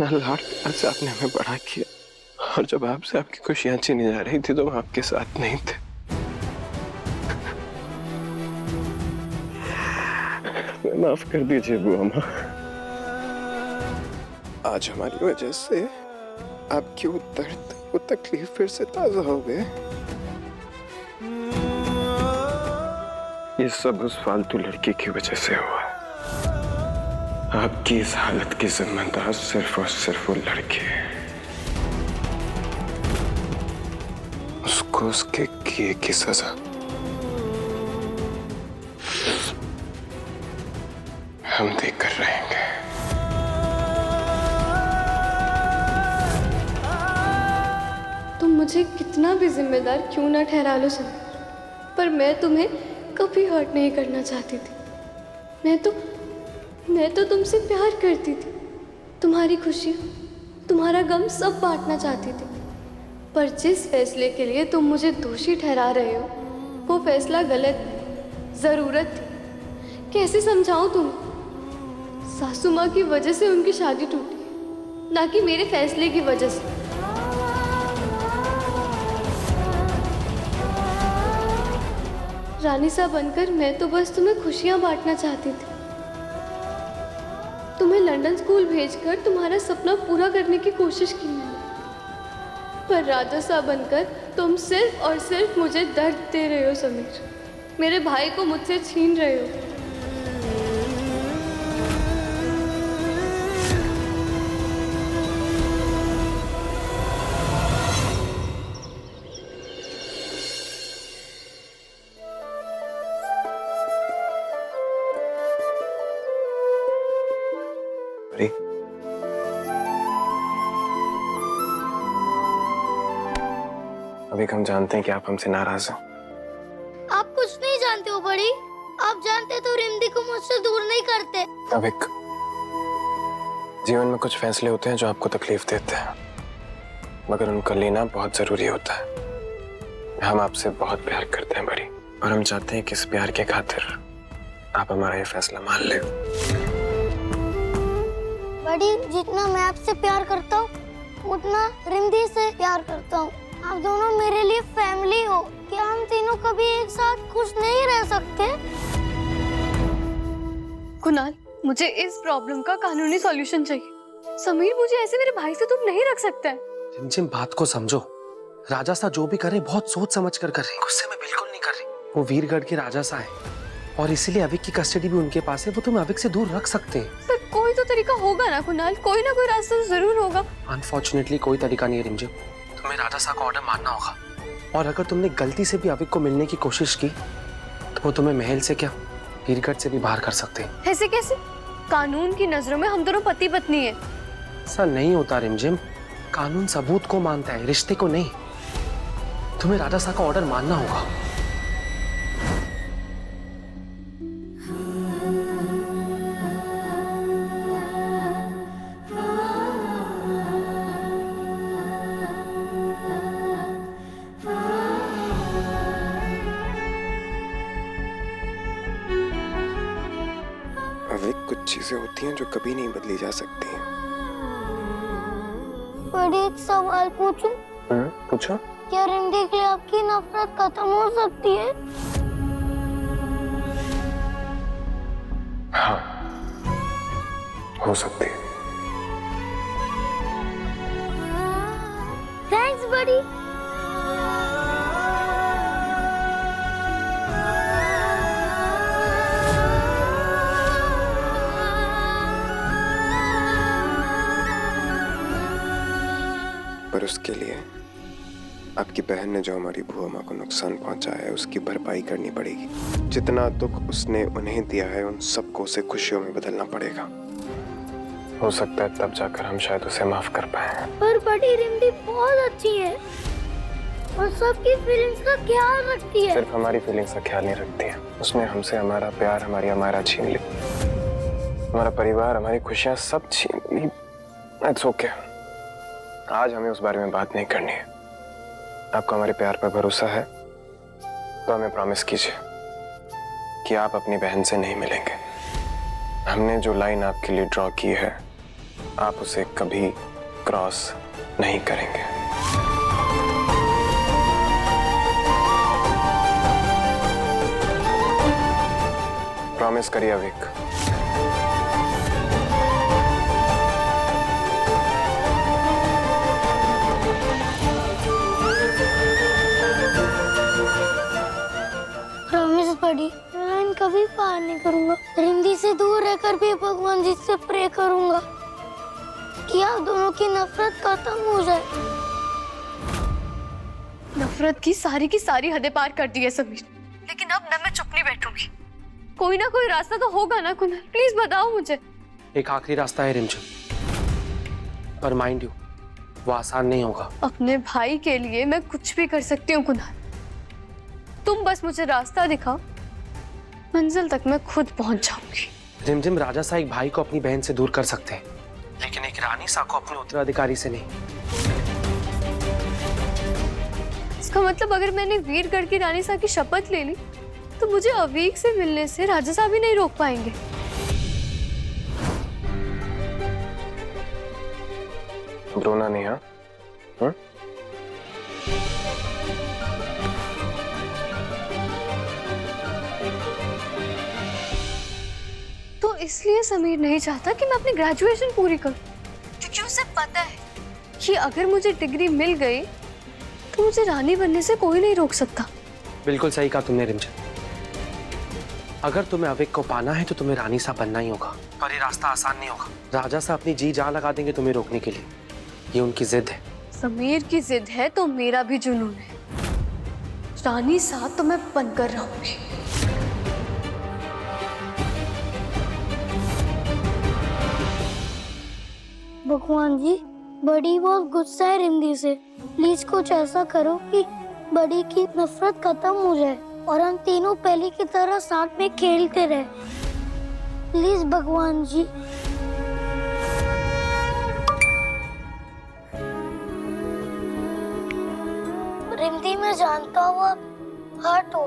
इतना लाड प्यार से आपने हमें बड़ा किया, और जब आपसे आपकी खुशियां छीनी जा रही थी तो हम आपके साथ नहीं थे। माफ कर दीजिए बुआ माँ। आज हमारी वजह से आपकी वो दर्द, वो तकलीफ फिर से ताजा हो गए। ये सब उस फालतू लड़की की वजह से हुआ। आपकी इस हालत की जिम्मेदार सिर्फ और सिर्फ वो लड़की है। उसको उसके किए की सजा हम देकर रहेंगे। तुम मुझे कितना भी जिम्मेदार क्यों ना ठहरा लो समीर, पर मैं तुम्हें कभी हर्ट नहीं करना चाहती थी। मैं तो तुमसे प्यार करती थी, तुम्हारी खुशी, तुम्हारा गम सब बांटना चाहती थी। पर जिस फैसले के लिए तुम मुझे दोषी ठहरा रहे हो, वो फैसला गलत है, ज़रूरत थी। कैसे समझाऊं तुम्हें? सासू माँ की वजह से उनकी शादी टूटी, ना कि मेरे फैसले की वजह से। रानी सा बनकर मैं तो बस तुम्हें खुशियां बांटना चाहती थी, तुम्हें लंदन स्कूल भेजकर तुम्हारा सपना पूरा करने की कोशिश की मैंने। पर राजा सा बनकर तुम सिर्फ और सिर्फ मुझे दर्द दे रहे हो समीर, मेरे भाई को मुझसे छीन रहे हो। अरे अभी हम जानते हैं कि आप हमसे नाराज हैं। आप कुछ नहीं जानते हो बड़ी। आप जानते तो रिमदी को मुझसे दूर नहीं करते। अब एक जीवन में कुछ फैसले होते हैं जो आपको तकलीफ देते हैं, मगर उनका लेना बहुत जरूरी होता है। हम आपसे बहुत प्यार करते हैं बड़ी, और हम चाहते हैं कि इस प्यार के खातिर आप हमारा ये फैसला मान ले। बड़ी, जितना मैं आपसे प्यार करता हूँ उतना रिमदी से प्यार करता हूँ। आप दोनों मेरे लिए फैमिली हो। क्या हम तीनों कभी एक साथ खुश नहीं रह सकते? कुणाल, मुझे इस प्रॉब्लम का कानूनी सॉल्यूशन चाहिए। समीर, मुझे ऐसे मेरे भाई से तुम नहीं रख सकते। जिम बात को समझो। राजा सा जो भी करे बहुत सोच समझ कर रहे, गुस्से में बिल्कुल नहीं कर रही। वो वीरगढ़ के राजा सा है और इसीलिए अविक की कस्टडी भी उनके पास है। वो तुम्हें अविक से दूर रख सकते हैं। पर कोई तो तरीका होगा ना कुणाल, कोई ना कोई रास्ता तो जरूर होगा। अनफॉर्चुनेटली कोई तरीका नहीं है रिमझिम। तुम्हें राजा सा का ऑर्डर मानना होगा, और अगर तुमने गलती से भी अविक को मिलने की कोशिश की तो वो तुम्हें महल से क्या वीरगढ़ से भी बाहर कर सकते हैं। ऐसे कैसे? कानून की नजरों में हम दोनों पति पत्नी हैं। ऐसा नहीं होता रिमझिम। कानून सबूत को मानता है, रिश्ते को नहीं। तुम्हें राजा सा का ऑर्डर मानना होगा। अविक, कुछ चीजें होती हैं जो कभी नहीं बदली जा सकती हैं। बड़ी, एक सवाल पूछूं? पूछो। क्या रिमदी के लिए आपकी नफरत खत्म हो सकती है? हाँ, हो सकती है। थैंक्स बड़ी। पर उसके लिए आपकी बहन ने जो हमारी बुआ माँ को नुकसान पहुंचाया है उसकी भरपाई करनी पड़ेगी। जितना दुख उसने उन्हें दिया है उन सबको उसे खुशियों में बदलना पड़ेगा। हो सकता है तब जाकर हम शायद उसे माफ कर पाए। पर बड़ी, रिमदी बहुत अच्छी है और सबकी फीलिंग्स का ख्याल रखती है। सिर्फ हमारी फीलिंग्स का ख्याल नहीं रखती है, उसने हमसे हमारा प्यार, हमारी अमायरा छीन ली, हमारा परिवार, हमारी खुशियां सब छीन ली। इट्स ओके, आज हमें उस बारे में बात नहीं करनी है। आपको हमारे प्यार पर भरोसा है तो हमें प्रॉमिस कीजिए कि आप अपनी बहन से नहीं मिलेंगे। हमने जो लाइन आपके लिए ड्रॉ की है आप उसे कभी क्रॉस नहीं करेंगे। प्रॉमिस करिए अविक। प्रॉमिस बड़ी, मैं कभी पार नहीं करूंगा। रिंदी से दूर रहकर भी भगवान जी से प्रे करूंगा कि आप दोनों की नफरत खत्म हो जाए। नफरत की सारी हदें पार कर दी है समीर, लेकिन अब न मैं चुप नहीं बैठूंगी। कोई ना कोई रास्ता तो होगा ना कुनाल, प्लीज बताओ मुझे। एक आखिरी रास्ता है रिमझिम, पर माइंड यू वो आसान नहीं होगा। अपने भाई के लिए मैं कुछ भी कर सकती हूँ कुनाल, तुम बस मुझे रास्ता दिखाओ, मंजिल तक मैं खुद पहुंच जाऊंगी। रिमझिम, राजा सा एक भाई को अपनी बहन से दूर कर सकते हैं, लेकिन एक रानी सा को अपने उत्तराधिकारी से नहीं। इसका मतलब अगर मैंने वीरगढ़ की रानी सा की शपथ ले ली तो मुझे अवीक से मिलने से राजा साहब भी नहीं रोक पाएंगे। रोना नहीं, हाँ? तो इसलिए समीर नहीं चाहता कि मैं अपनी ग्रेजुएशन पूरी करूं, क्योंकि उसे पता है कि अगर मुझे डिग्री मिल गई तो मुझे रानी बनने से कोई नहीं रोक सकता। बिल्कुल सही कहा तुमने रिमझिम। अगर तुम्हें अविक को पाना है तो तुम्हें रानी सा बनना ही होगा, पर ये रास्ता आसान नहीं होगा। राजा सा अपनी जी जान लगा देंगे तुम्हें रोकने के लिए, ये उनकी जिद है। समीर की जिद है तो मेरा भी जुनून है। रानी सा तो मैं बनकर रहूंगी। भगवान जी, बड़ी बहुत गुस्सा है रिंदी से। प्लीज कुछ ऐसा करो कि बड़ी की नफरत खत्म हो जाए और हम तीनों पहले की तरह साथ में खेलते रहे। प्लीज भगवान जी। रिंदी, मैं जानता हूँ आप हर्ट हो,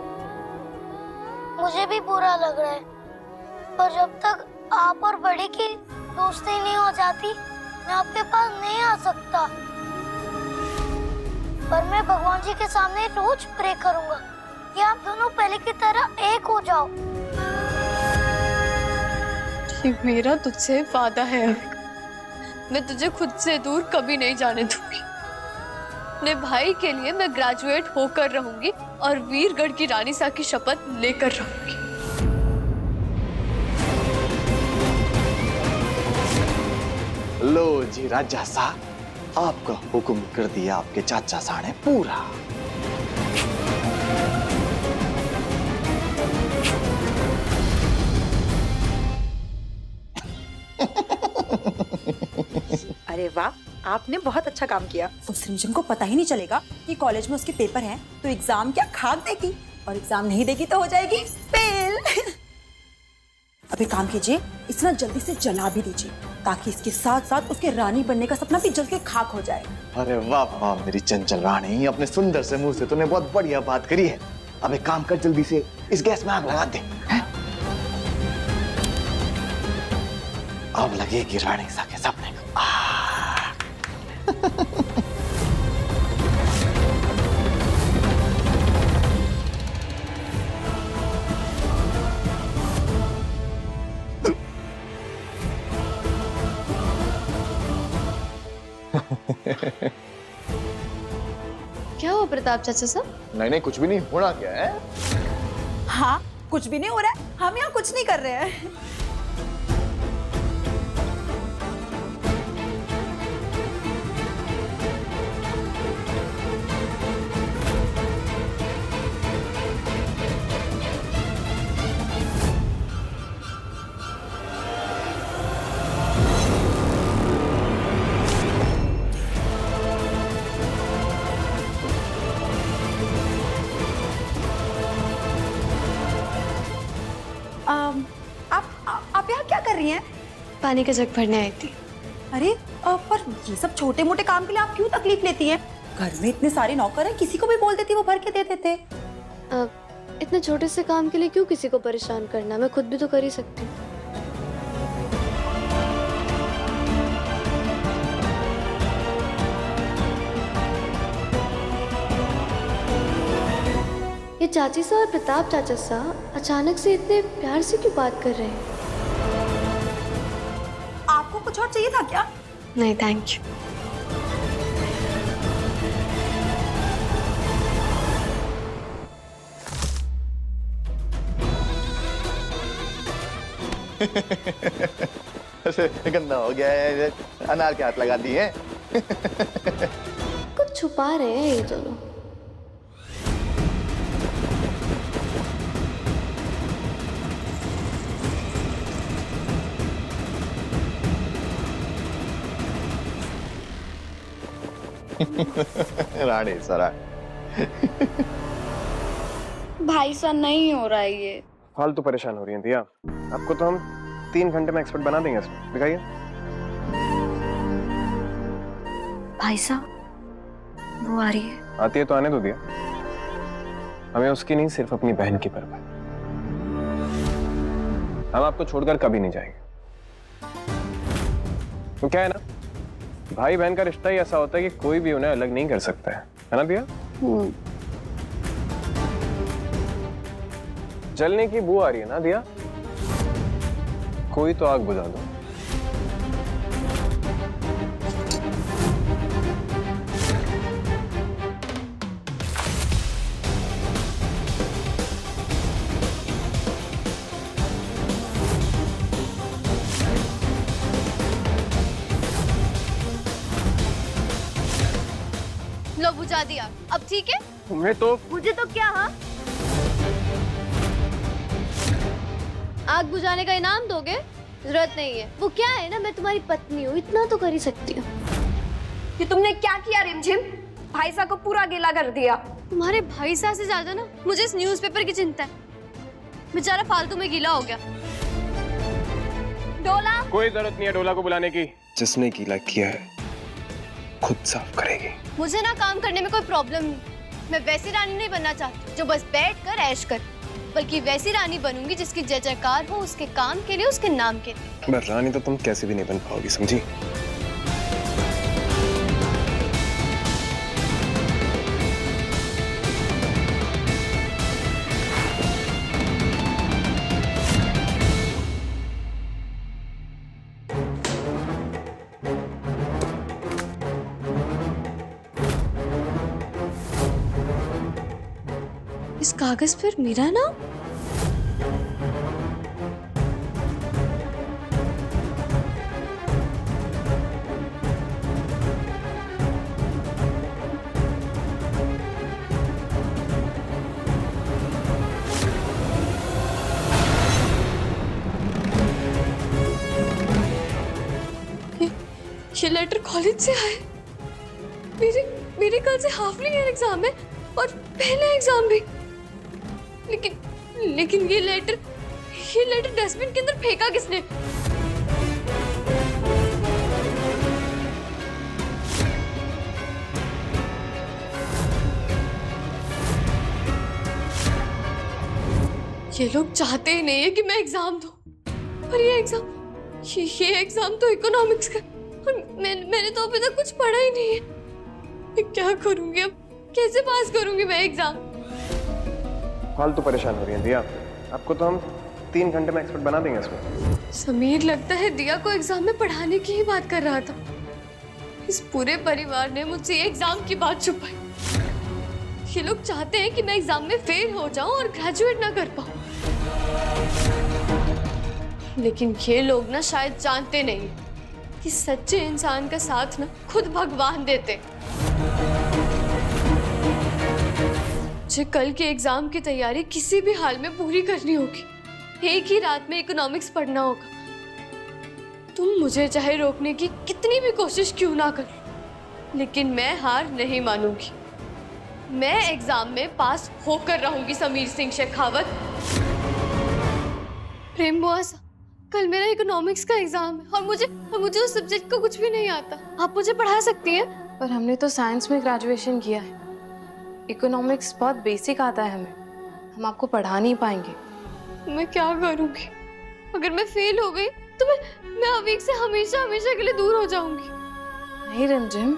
मुझे भी बुरा लग रहा है, पर जब तक आप और बड़ी की दोस्ती नहीं हो जाती मैं आपके पास नहीं आ सकता। पर मैं भगवान जी के सामने रोज प्रे करूंगा कि आप दोनों पहले की तरह एक हो जाओ। ये मेरा तुझसे वादा है अविक, मैं तुझे खुद से दूर कभी नहीं जाने दूंगी। अपने भाई के लिए मैं ग्रेजुएट होकर रहूंगी और वीरगढ़ की रानी सा की शपथ लेकर रहूंगी। लो जी राजा सा, आपका हुक्म कर दिया आपके चाचा सा ने पूरा। अरे वाह, आपने बहुत अच्छा काम किया। उस रिमझिम को पता ही नहीं चलेगा कि कॉलेज में उसके पेपर हैं, तो एग्जाम क्या खाक देगी, और एग्जाम नहीं देगी तो हो जाएगी फेल। अब एक काम कीजिए, इतना जल्दी से जला भी दीजिए ताकि इसके साथ साथ उसके रानी बनने का सपना भी जल के खाक हो जाए। अरे वाह वाह मेरी चंचल रानी, अपने सुंदर से मुंह से तूने बहुत बढ़िया बात करी है। अब एक काम कर, जल्दी से इस गैस में आग लगा दे। अब लगेगी रानी सा के सपने को। क्या हुआ प्रताप चाचा साहब? नहीं कुछ भी नहीं, होना क्या है? हाँ, कुछ भी नहीं हो रहा है, हम यहाँ कुछ नहीं कर रहे हैं। आप यहाँ क्या कर रही हैं? पानी का जग भरने आई थी। अरे पर ये सब छोटे मोटे काम के लिए आप क्यों तकलीफ लेती हैं? घर में इतने सारे नौकर हैं, किसी को भी बोल देती, वो भर के दे देते। इतने छोटे से काम के लिए क्यों किसी को परेशान करना, मैं खुद भी तो कर ही सकती हूँ। ये चाची सा और प्रताप चाचा सा अचानक से इतने प्यार से क्यों बात कर रहे हैं? आपको कुछ और चाहिए था क्या? नहीं थैंक यू। गंदा हो गया है, अनार के हाथ लगा दिए। कुछ छुपा रहे हैं ये दोनों। रानी सरा भाई सा नहीं हो रहा है ये। फालतू परेशान हो रही हैं दिया। आपको तो हम 3 घंटे में एक्सपर्ट बना देंगे इसमें। दिखाइए। भाई साहब वो आ रही है। आती है तो आने दो दिया। हमें उसकी नहीं, सिर्फ अपनी बहन की परवाह। हम आपको छोड़कर कभी नहीं जाएंगे। तो क्या है ना, भाई बहन का रिश्ता ही ऐसा होता है कि कोई भी उन्हें अलग नहीं कर सकता है ना दिया? जलने की बू आ रही है ना दिया? कोई तो आग बुझा दो। लो बुझा दिया, अब ठीक है? तुम्हें तो मुझे तो क्या? हाँ, आग बुझाने का इनाम दोगे? जरूरत नहीं है। वो क्या है ना, मैं तुम्हारी पत्नी हूँ, इतना तो कर ही सकती हूँ। ये तुमने क्या किया रिमझिम? भाई साहब को पूरा गीला कर दिया। तुम्हारे भाई साहब से ज्यादा ना मुझे इस न्यूज़पेपर की चिंता है। बेचारा फालतू में गीला हो गया। डोला, कोई जरूरत नहीं है डोला को बुलाने की। जिसने गीला किया है खुद साफ करेगी। मुझे ना काम करने में कोई प्रॉब्लम नहीं। मैं वैसी रानी नहीं बनना चाहती जो बस बैठ कर ऐश कर, बल्कि वैसी रानी बनूंगी जिसकी जय जयकार हो उसके काम के लिए, उसके नाम के लिए। पर रानी तो तुम कैसे भी नहीं बन पाओगी, समझी? इस कागज पर मेरा नाम? ये लेटर कॉलेज से आए। मेरे कल से हाफ ईयर एग्जाम है और पहला एग्जाम भी। लेकिन ये लेटर डस्टबिन के अंदर फेंका किसने? ये लोग चाहते ही नहीं है कि मैं एग्जाम दूं, पर ये एग्जाम तो इकोनॉमिक्स का, और मैंने तो अभी तक कुछ पढ़ा ही नहीं है। मैं क्या करूंगी अब? कैसे पास करूंगी मैं एग्जाम? फालतू परेशान हो रही है दिया। आपको तो हम 3 घंटे में एक्सपर्ट बना देंगे इसमें। समीर लगता है दिया को एग्जाम में पढ़ाने की ही बात कर रहा था। इस पूरे परिवार ने मुझसे एग्जाम की बात छुपाई। ये लोग चाहते हैं कि मैं एग्जाम में फेल हो जाऊं और ग्रेजुएट ना कर पाऊं। लेकिन ये लोग ना शायद जानते नहीं कि सच्चे इंसान का साथ ना खुद भगवान देते। मुझे कल के एग्जाम की तैयारी किसी भी हाल में पूरी करनी होगी। एक ही रात में इकोनॉमिक्स पढ़ना होगा। तुम मुझे चाहे रोकने की कितनी भी कोशिश क्यों ना करो, लेकिन मैं हार नहीं मानूंगी। मैं एग्जाम में पास होकर रहूंगी। समीर सिंह शेखावत। प्रेम बुआ सा, कल मेरा इकोनॉमिक्स का एग्जाम है और मुझे उस सब्जेक्ट का कुछ भी नहीं आता। आप मुझे पढ़ा सकती हैं? पर हमने तो साइंस में ग्रेजुएशन किया है। इकोनॉमिक्स बहुत बेसिक आता है हमें, हम आपको पढ़ा नहीं पाएंगे। मैं क्या करूंगी? अगर मैं फेल हो गई तो मैं अवीक से हमेशा के लिए दूर हो जाऊंगी। नहीं रिमझिम,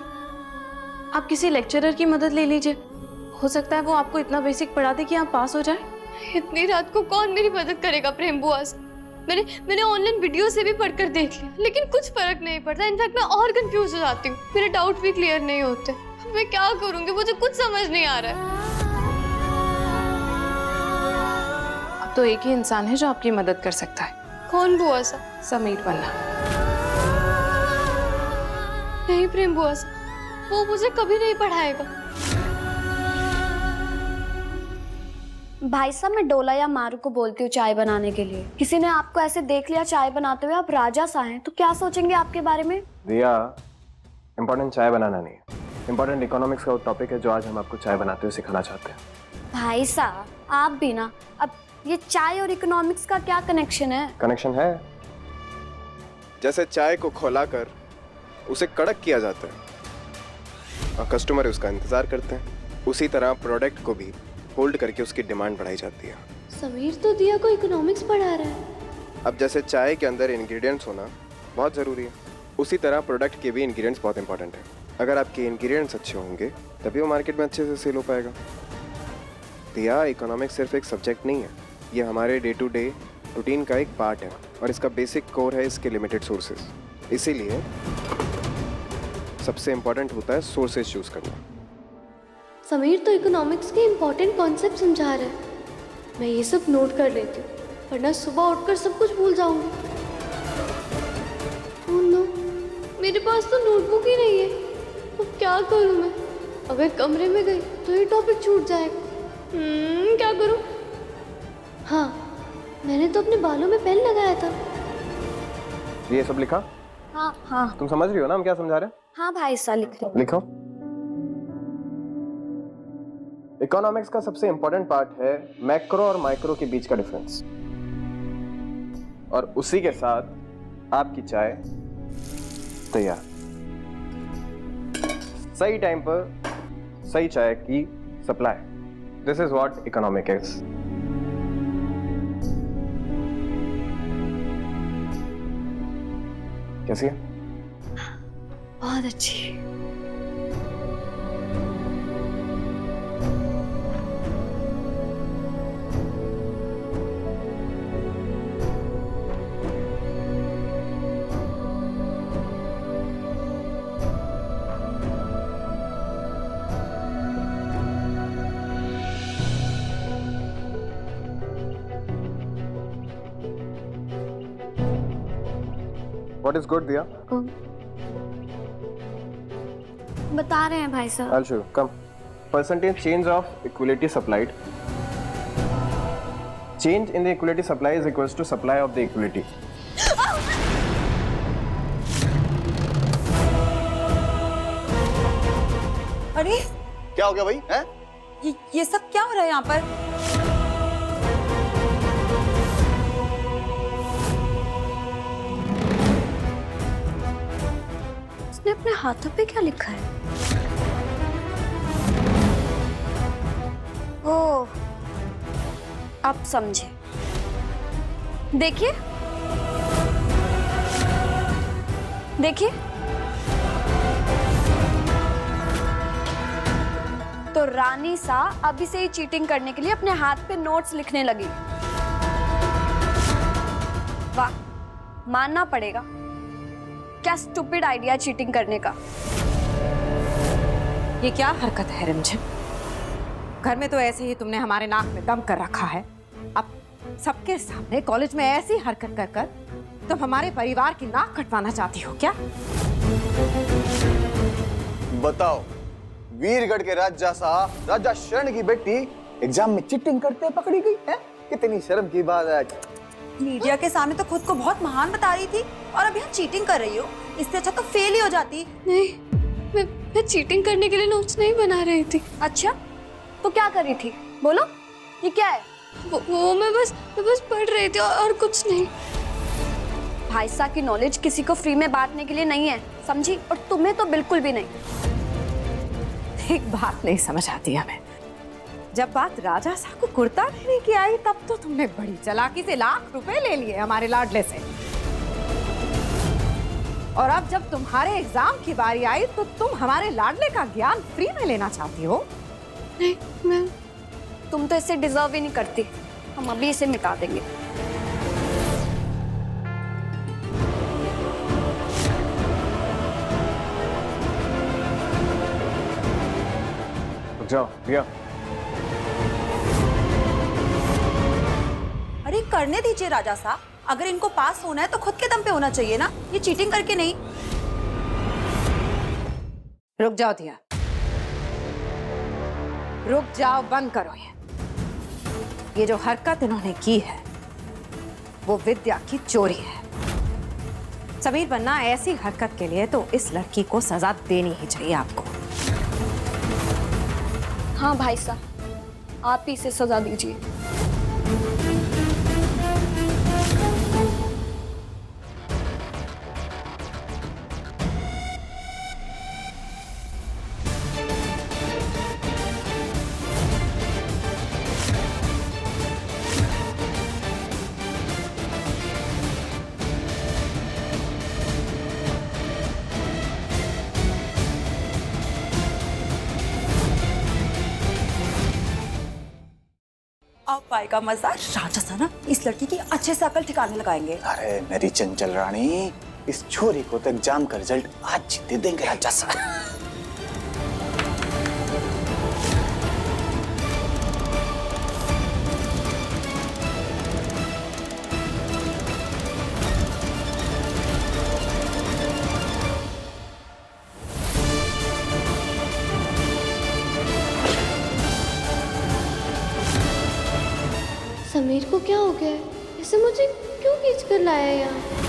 आप किसी लेक्चरर की मदद ले लीजिए, हो सकता है वो आपको इतना बेसिक पढ़ा दे कि आप पास हो जाए। इतनी रात को कौन मेरी मदद करेगा प्रेम बुआ से? मैंने ऑनलाइन वीडियो से भी पढ़कर देख लिया, लेकिन कुछ फर्क नहीं पड़ता। इनफैक्ट मैं और कंफ्यूज हो जाती हूँ, मेरे डाउट भी क्लियर नहीं होते। मैं क्या करूँगी, मुझे कुछ समझ नहीं आ रहा है। अब तो एक ही इंसान है जो आपकी मदद कर सकता है। कौन बुआ सा? समीर पन्ना। नहीं प्रेम बुआ सा, वो मुझे कभी नहीं पढ़ाएगा। भाई साहब, मैं डोला या मारू को बोलती हूँ चाय बनाने के लिए। किसी ने आपको ऐसे देख लिया चाय बनाते हुए, आप राजा सा हैं, तो क्या सोचेंगे आपके बारे में? दिया, इम्पोर्टेंट चाय बनाना नहीं है, इम्पोर्टेंट इकोनॉमिक्स का वो टॉपिक है जो आज हम आपको चाय बनाते हुए सिखाना चाहते हैं। भाई साहब, आप भी ना, अब ये चाय और इकोनॉमिक्स का क्या कनेक्शन है? कनेक्शन है। जैसे चाय को खौलाकर उसे कड़क किया जाता है और कस्टमर उसका इंतजार करते हैं, उसी तरह प्रोडक्ट को भी होल्ड करके उसकी डिमांड बढ़ाई जाती है। समीर तो दिया को इकोनॉमिक्स पढ़ा रहा है। अब जैसे चाय के अंदर इंग्रेडिएंट्स होना बहुत ज़रूरी है, उसी तरह प्रोडक्ट के भी इंग्रेडिएंट्स बहुत इंपॉर्टेंट है। अगर आपके इंग्रेडिएंट्स अच्छे होंगे तभी वो मार्केट में अच्छे से सेल हो पाएगा। दिया, इकोनॉमिक्स सिर्फ एक सब्जेक्ट नहीं है, ये हमारे डे टू डे रूटीन का एक पार्ट है और इसका बेसिक कोर है इसके लिमिटेड सोर्सेज। इसीलिए सबसे इम्पोर्टेंट होता है सोर्सेज चूज करना। समीर तो इकोनॉमिक्स के इम्पोर्टेंट कॉन्सेप्ट समझा रहा है। मैं ये सब नोट कर लेती हूँ, वरना सुबह उठकर सब कुछ भूल जाऊंगी। ओह नो, मेरे पास तो नोटबुक ही नहीं है। अब क्या करूँ मैं? अगर कमरे में गई तो ये टॉपिक छूट जाएगा। क्या करूँ? हाँ, मैंने तो अपने बालों में पेन लगाया था। ये सब लिखा? हाँ हाँ तुम समझ रही हो ना हम क्या समझा रहे हैं? हाँ भाई साहब, लिख रहे। लिखो। इकोनॉमिक्स का सबसे इंपॉर्टेंट पार्ट है मैक्रो और माइक्रो के बीच का डिफरेंस, और उसी के साथ आपकी चाय तैयार। सही टाइम पर सही चाय की supply, this is what economic is. कैसी है? बहुत अच्छी। What is good, Diya? बता रहे हैं भाई साहब। I'll show you. Come. Percentage change of equality supplied. Change in the equality supply is equals to supply of the equality. अरे क्या हो गया भाई? हैं? ये सब क्या हो रहा है यहाँ पर? उसने अपने हाथों पे क्या लिखा है? ओह, अब समझे। देखिए देखिए, तो रानी सा अभी से ही चीटिंग करने के लिए अपने हाथ पे नोट्स लिखने लगी। वाह, मानना पड़ेगा, क्या स्टूपिड आइडिया चीटिंग करने का। ये क्या हरकत है रिमझिम? घर में तो ऐसे ही तुमने हमारे नाक में दम कर रखा है, अब सबके सामने कॉलेज में ऐसी हरकत कर कर तुम हमारे परिवार की नाक कटवाना चाहती हो क्या? बताओ, वीरगढ़ के राजा राजा शरण की बेटी एग्जाम में चीटिंग करते पकड़ी गई है? कितनी शर्म की बात है। मीडिया के सामने तो खुद को बहुत महान बता रही थी और अब यहाँ चीटिंग कर रही हो। इससे अच्छा तो फेल ही हो जाती। नहीं, मैं चीटिंग करने के लिए नोट्स नहीं बना रही थी। अच्छा, तो क्या कर रही थी? बोलो, ये क्या है? वो मैं बस पढ़ रही थी और कुछ नहीं। भाई साहब की नॉलेज किसी को फ्री में बांटने के लिए नहीं है, समझी? और तुम्हें तो बिल्कुल भी नहीं। एक बात नहीं समझ आती हमें, जब बात राजा साहब को कुर्ता देने की आई तब तो तुमने बड़ी चालाकी से लाख रुपए ले लिए हमारे लाडले से, और अब जब तुम्हारे एग्जाम की बारी आई तो तुम हमारे लाडले का ज्ञान फ्री में लेना चाहती हो। नहीं, मैं तुम तो इससे डिजर्व ही नहीं करती। हम अभी इसे मिटा देंगे। रुक जाओ भैया। अरे करने दीजिए राजा साहब, अगर इनको पास होना है तो खुद के दम पे होना चाहिए ना, ये चीटिंग करके नहीं। रुक जाओ दिया, रुक जाओ, बंद करो ये जो हरकत इन्होंने की है वो विद्या की चोरी है। समीर बन्ना, ऐसी हरकत के लिए तो इस लड़की को सजा देनी ही चाहिए आपको। हाँ भाई साहब, आप ही इसे सजा दीजिए। अब पाएगा मजा। राजा सा ना इस लड़की की अच्छे से अकल ठिकाने लगाएंगे। अरे मेरी चंचल रानी, इस छोरी को तो एग्जाम का रिजल्ट आज दे देंगे राजा सा। समीर को क्या हो गया है? इसे मुझे क्यों खींच कर लाया यहाँ?